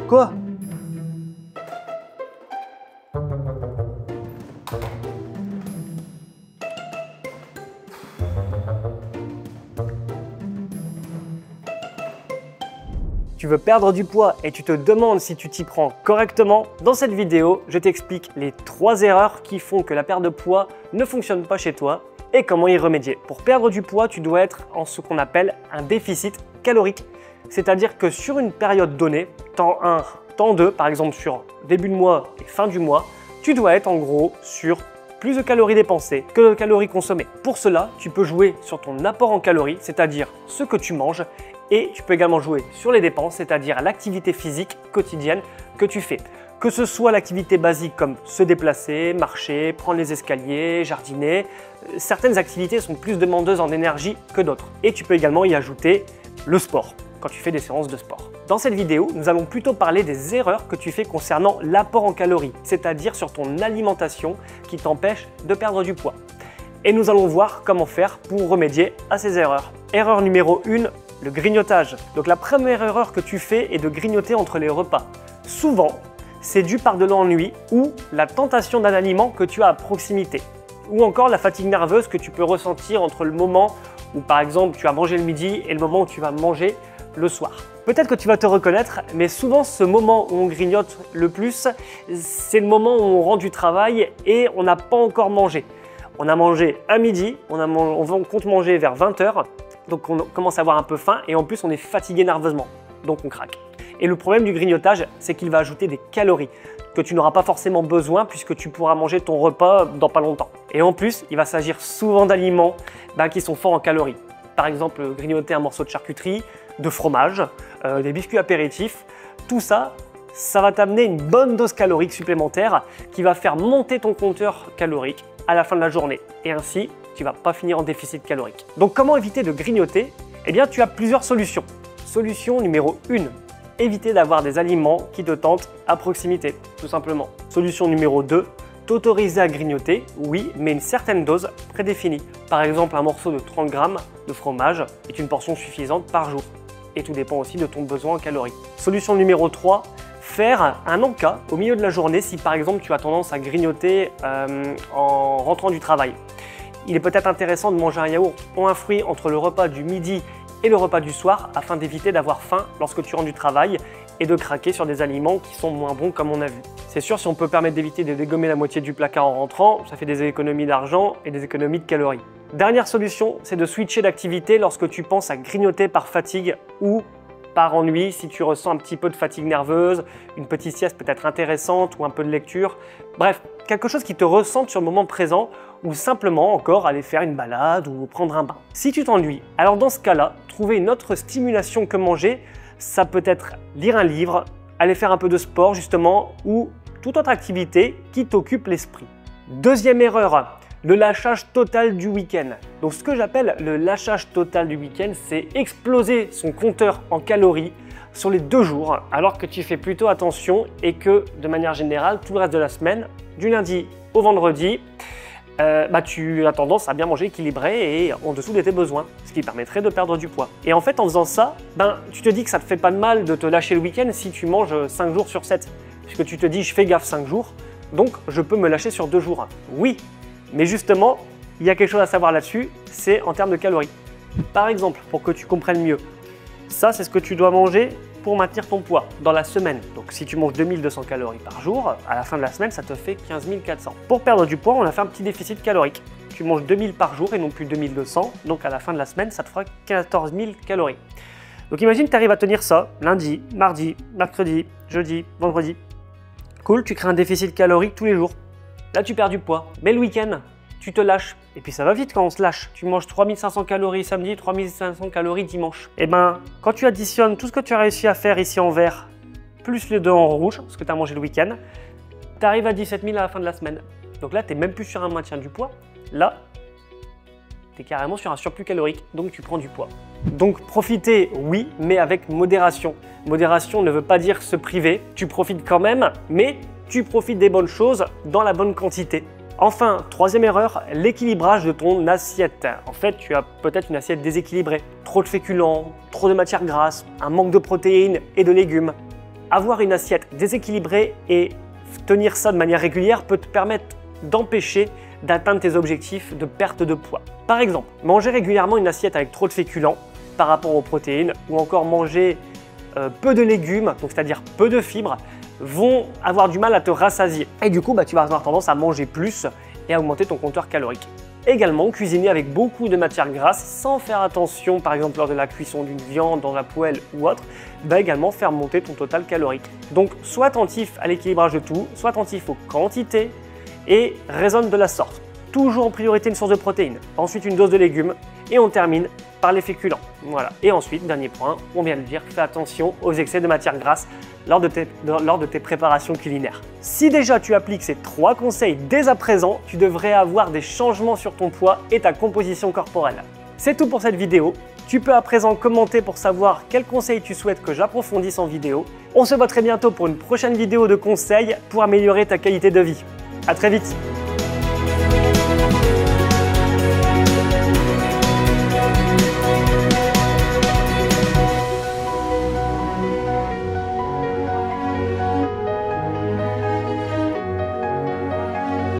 Quoi? Tu veux perdre du poids et tu te demandes si tu t'y prends correctement? Dans cette vidéo, je t'explique les 3 erreurs qui font que la perte de poids ne fonctionne pas chez toi et comment y remédier. Pour perdre du poids, tu dois être en ce qu'on appelle un déficit calorique. C'est-à-dire que sur une période donnée, temps 1, temps 2, par exemple sur début de mois et fin du mois, tu dois être en gros sur plus de calories dépensées que de calories consommées. Pour cela, tu peux jouer sur ton apport en calories, c'est-à-dire ce que tu manges, et tu peux également jouer sur les dépenses, c'est-à-dire l'activité physique quotidienne que tu fais. Que ce soit l'activité basique comme se déplacer, marcher, prendre les escaliers, jardiner, certaines activités sont plus demandeuses en énergie que d'autres. Et tu peux également y ajouter le sport, quand tu fais des séances de sport. Dans cette vidéo, nous allons plutôt parler des erreurs que tu fais concernant l'apport en calories, c'est-à-dire sur ton alimentation qui t'empêche de perdre du poids. Et nous allons voir comment faire pour remédier à ces erreurs. Erreur numéro 1, le grignotage. Donc la première erreur que tu fais est de grignoter entre les repas. Souvent, c'est dû par de l'ennui ou la tentation d'un aliment que tu as à proximité. Ou encore la fatigue nerveuse que tu peux ressentir entre le moment où par exemple tu as mangé le midi et le moment où tu vas manger le soir. Peut-être que tu vas te reconnaître, mais souvent ce moment où on grignote le plus, c'est le moment où on rentre du travail et on n'a pas encore mangé. On a mangé à midi, on compte manger vers 20 h. Donc on commence à avoir un peu faim et en plus on est fatigué nerveusement, donc on craque. Et le problème du grignotage, c'est qu'il va ajouter des calories que tu n'auras pas forcément besoin puisque tu pourras manger ton repas dans pas longtemps. Et en plus, il va s'agir souvent d'aliments qui sont forts en calories. Par exemple, grignoter un morceau de charcuterie, de fromage, des biscuits apéritifs, tout ça, ça va t'amener une bonne dose calorique supplémentaire qui va faire monter ton compteur calorique à la fin de la journée. Et ainsi, tu ne vas pas finir en déficit calorique. Donc comment éviter de grignoter? Eh bien, tu as plusieurs solutions. Solution numéro 1, éviter d'avoir des aliments qui te tentent à proximité, tout simplement. Solution numéro 2, t'autoriser à grignoter, oui, mais une certaine dose prédéfinie. Par exemple, un morceau de 30 g de fromage est une portion suffisante par jour. Et tout dépend aussi de ton besoin en calories. Solution numéro 3, faire un encas au milieu de la journée si par exemple tu as tendance à grignoter en rentrant du travail. Il est peut-être intéressant de manger un yaourt ou un fruit entre le repas du midi et le repas du soir afin d'éviter d'avoir faim lorsque tu rentres du travail et de craquer sur des aliments qui sont moins bons comme on a vu. C'est sûr, si on peut permettre d'éviter de dégommer la moitié du placard en rentrant, ça fait des économies d'argent et des économies de calories. Dernière solution, c'est de switcher d'activité lorsque tu penses à grignoter par fatigue ou par ennui, si tu ressens un petit peu de fatigue nerveuse, une petite sieste peut être intéressante ou un peu de lecture. Bref, quelque chose qui te ressente sur le moment présent ou simplement encore aller faire une balade ou prendre un bain. Si tu t'ennuies, alors dans ce cas-là, trouver une autre stimulation que manger, ça peut être lire un livre, aller faire un peu de sport justement ou toute autre activité qui t'occupe l'esprit. Deuxième erreur, le lâchage total du week-end. Donc ce que j'appelle le lâchage total du week-end, c'est exploser son compteur en calories sur les 2 jours, alors que tu fais plutôt attention et que de manière générale, tout le reste de la semaine, du lundi au vendredi, tu as tendance à bien manger équilibré et en dessous de tes besoins, ce qui permettrait de perdre du poids. Et en fait, en faisant ça, tu te dis que ça ne te fait pas de mal de te lâcher le week-end si tu manges 5 jours sur 7. Puisque tu te dis, je fais gaffe 5 jours, donc je peux me lâcher sur 2 jours. Oui, mais justement, il y a quelque chose à savoir là-dessus, c'est en termes de calories. Par exemple, pour que tu comprennes mieux, ça c'est ce que tu dois manger pour maintenir ton poids dans la semaine. Donc si tu manges 2200 calories par jour, à la fin de la semaine, ça te fait 15 400. Pour perdre du poids, on a fait un petit déficit calorique. Tu manges 2000 par jour et non plus 2200, donc à la fin de la semaine, ça te fera 14 000 calories. Donc imagine que tu arrives à tenir ça lundi, mardi, mercredi, jeudi, vendredi. Cool, tu crées un déficit calorique tous les jours. Là, tu perds du poids. Mais le week-end, tu te lâches. Et puis ça va vite quand on se lâche. Tu manges 3500 calories samedi, 3500 calories dimanche. Et quand tu additionnes tout ce que tu as réussi à faire ici en vert, plus les 2 en rouge, ce que tu as mangé le week-end, tu arrives à 17 000 à la fin de la semaine. Donc là, tu n'es même plus sur un maintien du poids. Là, tu es carrément sur un surplus calorique, donc tu prends du poids. Donc profiter, oui, mais avec modération. Modération ne veut pas dire se priver. Tu profites quand même, mais tu profites des bonnes choses dans la bonne quantité. Enfin, troisième erreur, l'équilibrage de ton assiette. En fait, tu as peut-être une assiette déséquilibrée, trop de féculents, trop de matières grasses, un manque de protéines et de légumes. Avoir une assiette déséquilibrée et tenir ça de manière régulière peut te permettre d'empêcher d'atteindre tes objectifs de perte de poids. Par exemple, manger régulièrement une assiette avec trop de féculents par rapport aux protéines ou encore manger peu de légumes, donc c'est-à-dire peu de fibres, vont avoir du mal à te rassasier. Et du coup, tu vas avoir tendance à manger plus et à augmenter ton compteur calorique. Également, cuisiner avec beaucoup de matières grasses sans faire attention, par exemple lors de la cuisson d'une viande dans la poêle ou autre, va également faire monter ton total calorique. Donc, sois attentif à l'équilibrage de tout, sois attentif aux quantités et raisonne de la sorte. Toujours en priorité une source de protéines, ensuite une dose de légumes et on termine par les féculents. Voilà. Et ensuite, dernier point, on vient de le dire, fais attention aux excès de matières grasses lors de tes préparations culinaires. Si déjà tu appliques ces 3 conseils dès à présent, tu devrais avoir des changements sur ton poids et ta composition corporelle. C'est tout pour cette vidéo. Tu peux à présent commenter pour savoir quels conseils tu souhaites que j'approfondisse en vidéo. On se voit très bientôt pour une prochaine vidéo de conseils pour améliorer ta qualité de vie. À très vite!